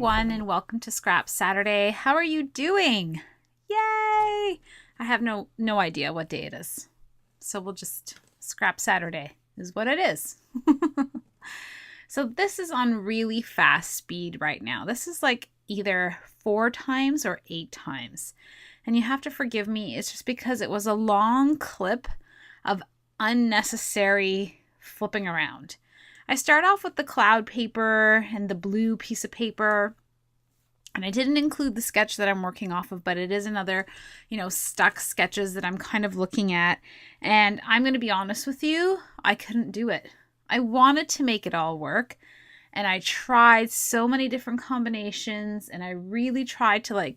everyone, and welcome to Scrap Saturday. How are you doing? Yay! I have no idea what day it is. So we'll just Scrap Saturday is what it is. So this is on really fast speed right now. This is like either 4 times or 8 times. And you have to forgive me. It's just because it was a long clip of unnecessary flipping around. I start off with the cloud paper and the blue piece of paper. And I didn't include the sketch that I'm working off of, but it is another, stuck sketches that I'm kind of looking at. And I'm going to be honest with you, I couldn't do it. I wanted to make it all work. And I tried so many different combinations and I really tried to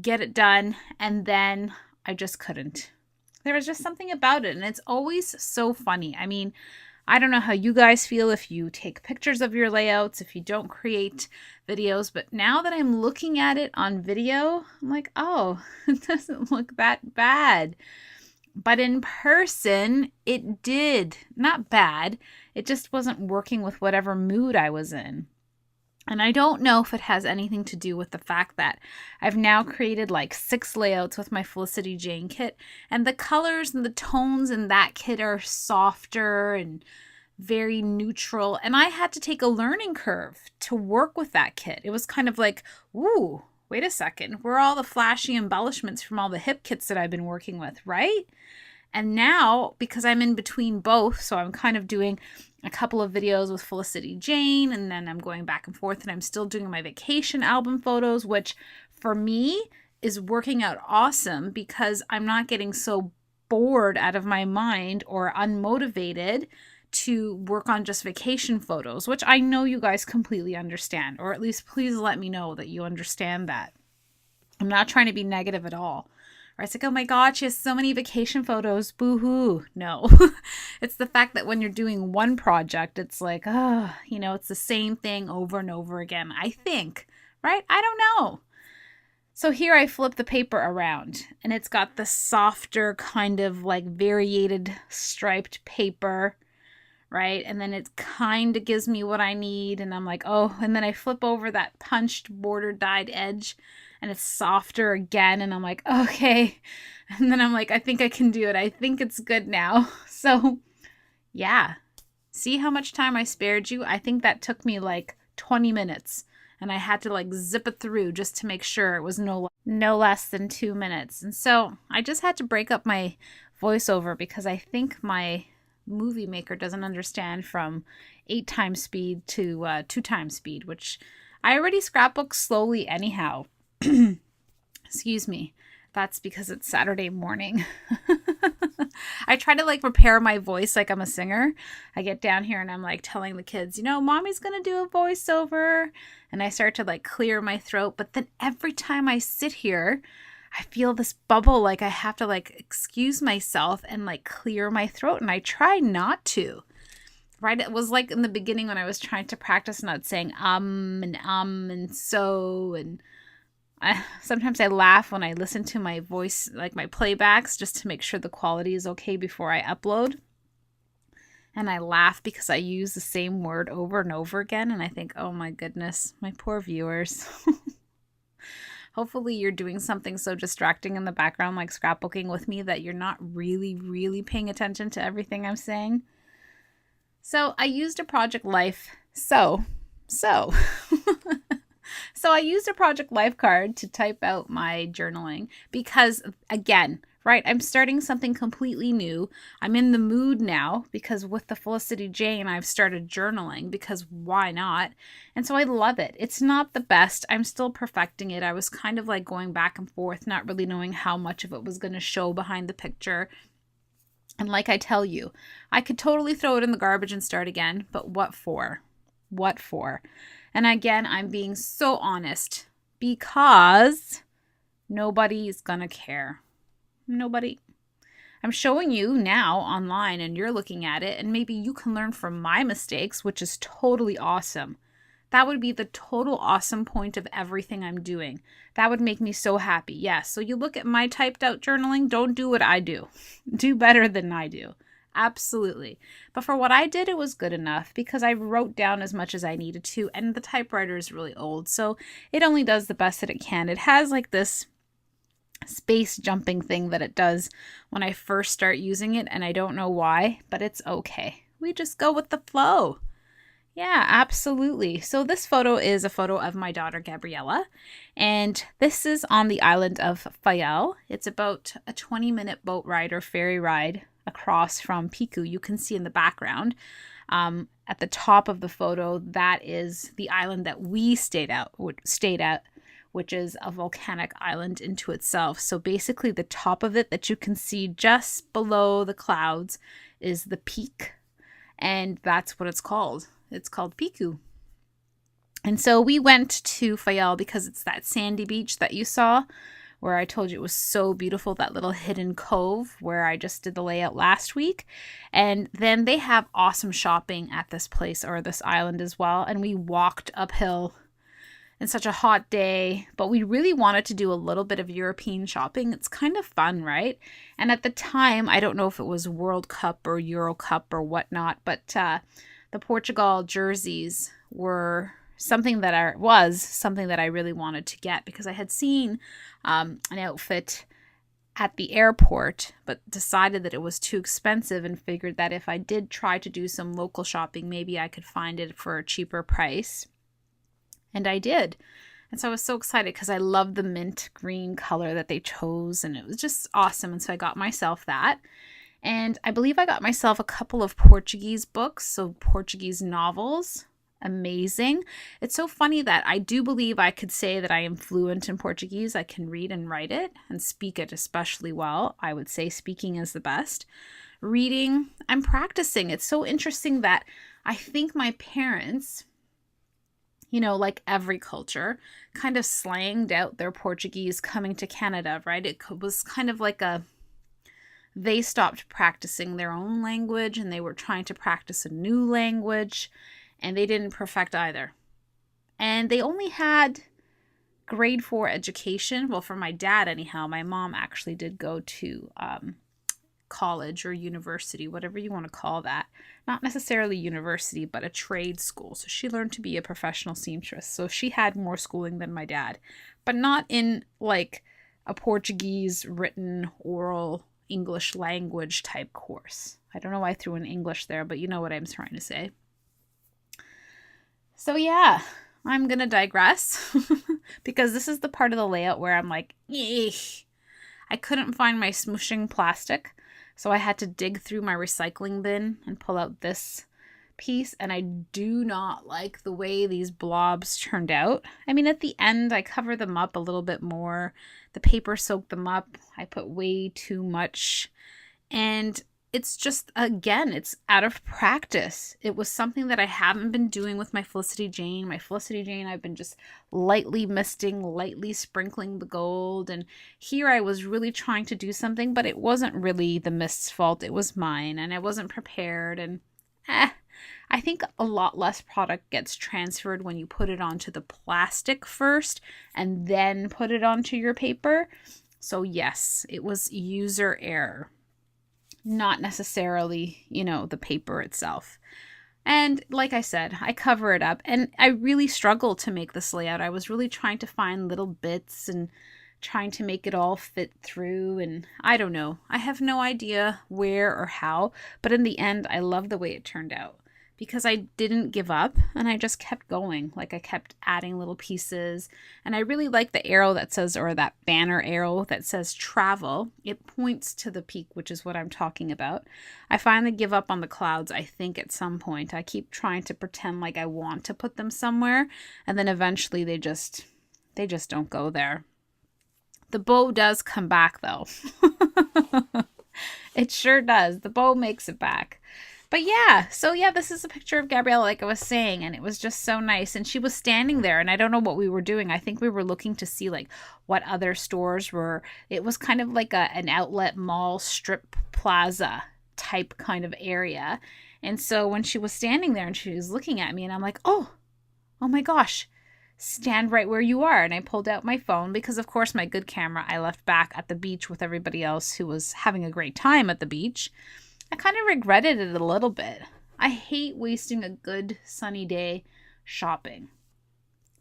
get it done. And then I just couldn't. There was just something about it. And it's always so funny. I mean, I don't know how you guys feel if you take pictures of your layouts, if you don't create videos, but now that I'm looking at it on video, I'm like, oh, it doesn't look that bad. But in person, it did. Not bad. It just wasn't working with whatever mood I was in. And I don't know if it has anything to do with the fact that I've now created 6 layouts with my Felicity Jane kit, and the colors and the tones in that kit are softer and very neutral. And I had to take a learning curve to work with that kit. It was kind of like, ooh, wait a second. Where are all the flashy embellishments from all the hip kits that I've been working with, right? And now, because I'm in between both, so I'm kind of doing a couple of videos with Felicity Jane, and then I'm going back and forth, and I'm still doing my vacation album photos, which for me is working out awesome because I'm not getting so bored out of my mind or unmotivated to work on just vacation photos, which I know you guys completely understand, or at least please let me know that you understand that. I'm not trying to be negative at all. Or it's like, oh my God, she has so many vacation photos. Boo-hoo. No. It's the fact that when you're doing one project, it's like, it's the same thing over and over again. I think, right? I don't know. So here I flip the paper around and it's got the softer kind of variated striped paper, right? And then it kind of gives me what I need. And I'm like, oh, and then I flip over that punched border dyed edge and it's softer again. And I'm like, okay. And then I'm like, I think I can do it. I think it's good now. So yeah. See how much time I spared you? I think that took me 20 minutes. And I had to zip it through just to make sure it was no less than 2 minutes. And so I just had to break up my voiceover because I think my movie maker doesn't understand from 8 times speed to 2 times speed, which I already scrapbook slowly anyhow. Excuse me. That's because it's Saturday morning. I try to prepare my voice like I'm a singer. I get down here and I'm telling the kids, mommy's going to do a voiceover. And I start to clear my throat. But then every time I sit here, I feel this bubble I have to excuse myself and clear my throat. And I try not to. Right? It was in the beginning when I was trying to practice not saying and so and sometimes I laugh when I listen to my voice, my playbacks, just to make sure the quality is okay before I upload. And I laugh because I use the same word over and over again. And I think, oh my goodness, my poor viewers. Hopefully you're doing something so distracting in the background like scrapbooking with me that you're not really, really paying attention to everything I'm saying. So I used a Project Life. So I used a Project Life card to type out my journaling because, again, right, I'm starting something completely new. I'm in the mood now because with the Felicity Jane, I've started journaling because why not? And so I love it. It's not the best. I'm still perfecting it. I was kind of going back and forth, not really knowing how much of it was going to show behind the picture. And like I tell you, I could totally throw it in the garbage and start again, but what for? What for? And again, I'm being so honest because nobody's gonna care. Nobody. I'm showing you now online and you're looking at it and maybe you can learn from my mistakes, which is totally awesome. That would be the total awesome point of everything I'm doing. That would make me so happy. Yes. So you look at my typed out journaling, don't do what I do. Do better than I do. Absolutely. But for what I did, it was good enough because I wrote down as much as I needed to, and the typewriter is really old, so it only does the best that it can. It has like this space jumping thing that it does when I first start using it, and I don't know why, but it's okay. We just go with the flow. Yeah, absolutely. So this photo is a photo of my daughter Gabriella, and this is on the island of Fayal. It's about a 20-minute boat ride or ferry ride across from Piku. You can see in the background at the top of the photo, that is the island that we stayed at, which is a volcanic island into itself. So basically the top of it that you can see just below the clouds is the peak, and that's what it's called. It's called Piku. And so we went to Fayal because it's that sandy beach that you saw where I told you it was so beautiful, that little hidden cove where I just did the layout last week. And then they have awesome shopping at this place or this island as well. And we walked uphill in such a hot day, but we really wanted to do a little bit of European shopping. It's kind of fun, right? And at the time, I don't know if it was World Cup or Euro Cup or whatnot, but the Portugal jerseys were something that I really wanted to get because I had seen an outfit at the airport, but decided that it was too expensive and figured that if I did try to do some local shopping, maybe I could find it for a cheaper price. And I did. And so I was so excited because I loved the mint green color that they chose, and it was just awesome. And so I got myself that. And I believe I got myself a couple of Portuguese books, so Portuguese novels. Amazing. It's so funny that I do believe I could say that I am fluent in Portuguese. I can read and write it and speak it especially well. I would say speaking is the best. Reading, I'm practicing. It's so interesting that I think my parents, you know, like every culture, kind of slanged out their Portuguese coming to Canada, right? It was kind of like they stopped practicing their own language and they were trying to practice a new language, and they didn't perfect either. And they only had grade 4 education. Well, for my dad anyhow. My mom actually did go to college or university, whatever you want to call that. Not necessarily university, but a trade school. So she learned to be a professional seamstress. So she had more schooling than my dad, but not in like a Portuguese written oral English language type course. I don't know why I threw in English there, but you know what I'm trying to say. So yeah, I'm going to digress because this is the part of the layout where I'm like, eesh. I couldn't find my smooshing plastic, so I had to dig through my recycling bin and pull out this piece, and I do not like the way these blobs turned out. I mean, at the end, I cover them up a little bit more. The paper soaked them up. I put way too much, and it's just, again, it's out of practice. It was something that I haven't been doing with my Felicity Jane. My Felicity Jane, I've been just lightly misting, lightly sprinkling the gold. And here I was really trying to do something, but it wasn't really the mist's fault. It was mine, and I wasn't prepared. And I think a lot less product gets transferred when you put it onto the plastic first and then put it onto your paper. So yes, it was user error. Not necessarily, you know, the paper itself. And like I said, I cover it up, and I really struggled to make this layout. I was really trying to find little bits and trying to make it all fit through, and I don't know. I have no idea where or how, but in the end, I love the way it turned out because I didn't give up and I just kept going. Like I kept adding little pieces, and I really like the arrow that says, or that banner arrow that says travel. It points to the peak, which is what I'm talking about. I finally give up on the clouds, I think, at some point. I keep trying to pretend like I want to put them somewhere, and then eventually they just don't go there. The bow does come back though. It sure does. The bow makes it back. But yeah, so yeah, this is a picture of Gabriella, like I was saying, and it was just so nice. And she was standing there, and I don't know what we were doing. I think we were looking to see like what other stores were. It was kind of like an outlet mall strip plaza type kind of area. And so when she was standing there and she was looking at me, and I'm like, oh my gosh, stand right where you are. And I pulled out my phone because, of course, my good camera I left back at the beach with everybody else who was having a great time at the beach. I kind of regretted it a little bit. I hate wasting a good sunny day shopping.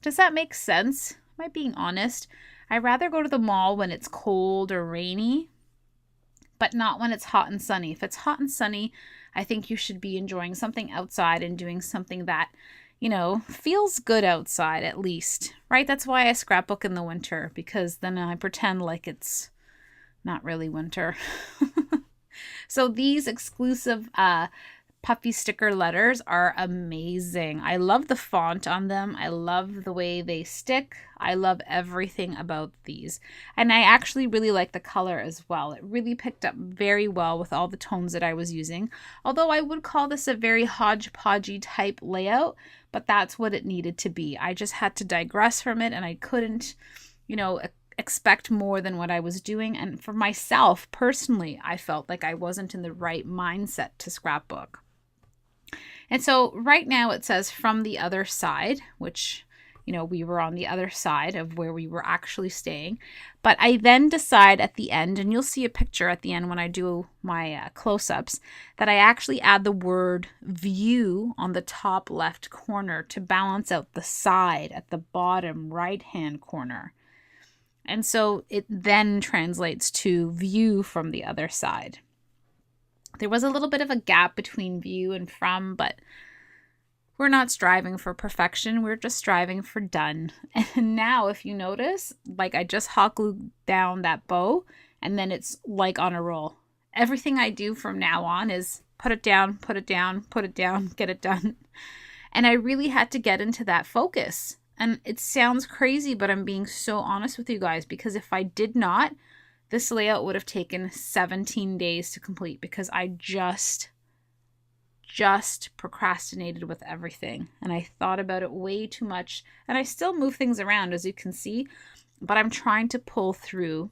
Does that make sense? Am I being honest? I'd rather go to the mall when it's cold or rainy, but not when it's hot and sunny. If it's hot and sunny, I think you should be enjoying something outside and doing something that, feels good outside at least, right? That's why I scrapbook in the winter, because then I pretend like it's not really winter. So these exclusive puffy sticker letters are amazing. I love the font on them. I love the way they stick. I love everything about these. And I actually really like the color as well. It really picked up very well with all the tones that I was using. Although I would call this a very hodgepodgey type layout, but that's what it needed to be. I just had to digress from it, and I couldn't, expect more than what I was doing. And for myself personally, I felt like I wasn't in the right mindset to scrapbook. And so right now it says from the other side, which, we were on the other side of where we were actually staying. But I then decide at the end, and you'll see a picture at the end when I do my close-ups, that I actually add the word view on the top left corner to balance out the side at the bottom right-hand corner. And so it then translates to view from the other side. There was a little bit of a gap between view and from, but we're not striving for perfection. We're just striving for done. And now, if you notice, like I just hot glued down that bow, and then it's like on a roll. Everything I do from now on is put it down, put it down, put it down, get it done. And I really had to get into that focus. And it sounds crazy, but I'm being so honest with you guys, because if I did not, this layout would have taken 17 days to complete, because I just procrastinated with everything. And I thought about it way too much. And I still move things around, as you can see, but I'm trying to pull through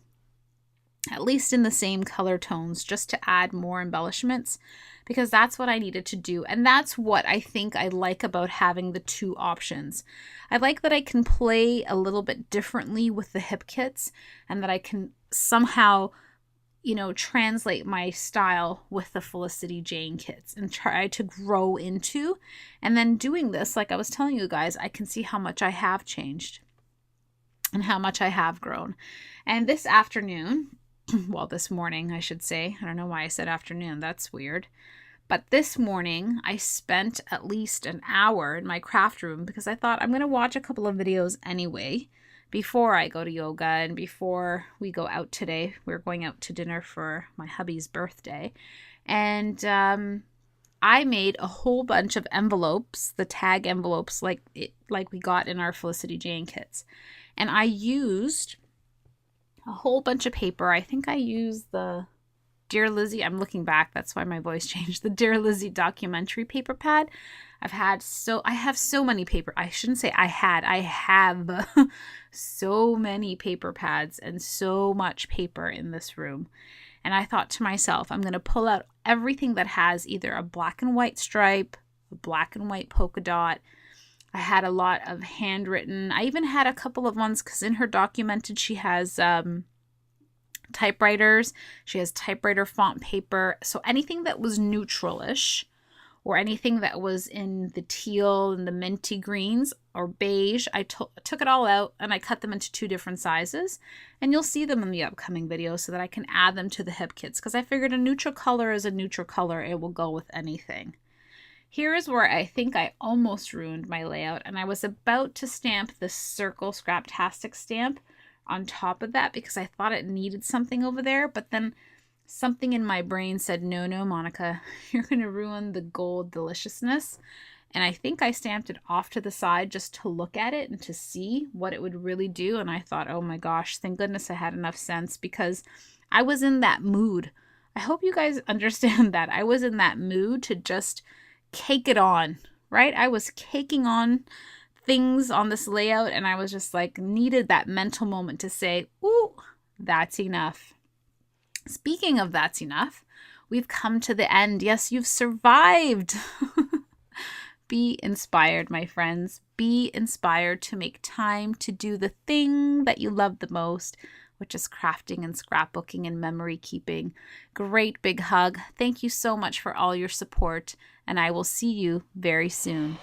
at least in the same color tones just to add more embellishments, because that's what I needed to do. And that's what I think I like about having the two options. I like that I can play a little bit differently with the hip kits, and that I can somehow, translate my style with the Felicity Jane kits and try to grow into. And then doing this, like I was telling you guys, I can see how much I have changed and how much I have grown. And this afternoon, well, this morning, I should say. I don't know why I said afternoon. That's weird. But this morning, I spent at least an hour in my craft room, because I thought I'm going to watch a couple of videos anyway before I go to yoga and before we go out today. We're going out to dinner for my hubby's birthday. And I made a whole bunch of envelopes, the tag envelopes like we got in our Felicity Jane kits. And I used a whole bunch of paper. I think I used the Dear Lizzie, I'm looking back, that's why my voice changed, the Dear Lizzie documentary paper pad. I have so many paper, I shouldn't say I have so many paper pads and so much paper in this room. And I thought to myself, I'm going to pull out everything that has either a black and white stripe, a black and white polka dot. I had a lot of handwritten. I even had a couple of ones, because in her documented, she has typewriters. She has typewriter font paper. So anything that was neutral-ish, or anything that was in the teal and the minty greens or beige, I took it all out and I cut them into 2 different sizes. And you'll see them in the upcoming video so that I can add them to the hip kits, because I figured a neutral color is a neutral color. It will go with anything. Here is where I think I almost ruined my layout, and I was about to stamp the circle Scraptastic stamp on top of that, because I thought it needed something over there, but then something in my brain said, no, Monica, you're going to ruin the gold deliciousness. And I think I stamped it off to the side just to look at it and to see what it would really do. And I thought, oh my gosh, thank goodness I had enough sense, because I was in that mood. I hope you guys understand that. I was in that mood to just cake it on, right? I was caking on things on this layout, and I was just like, needed that mental moment to say, ooh, that's enough. Speaking of that's enough, we've come to the end. Yes, you've survived. Be inspired, my friends. Be inspired to make time to do the thing that you love the most, which is crafting and scrapbooking and memory keeping. Great big hug. Thank you so much for all your support, and I will see you very soon.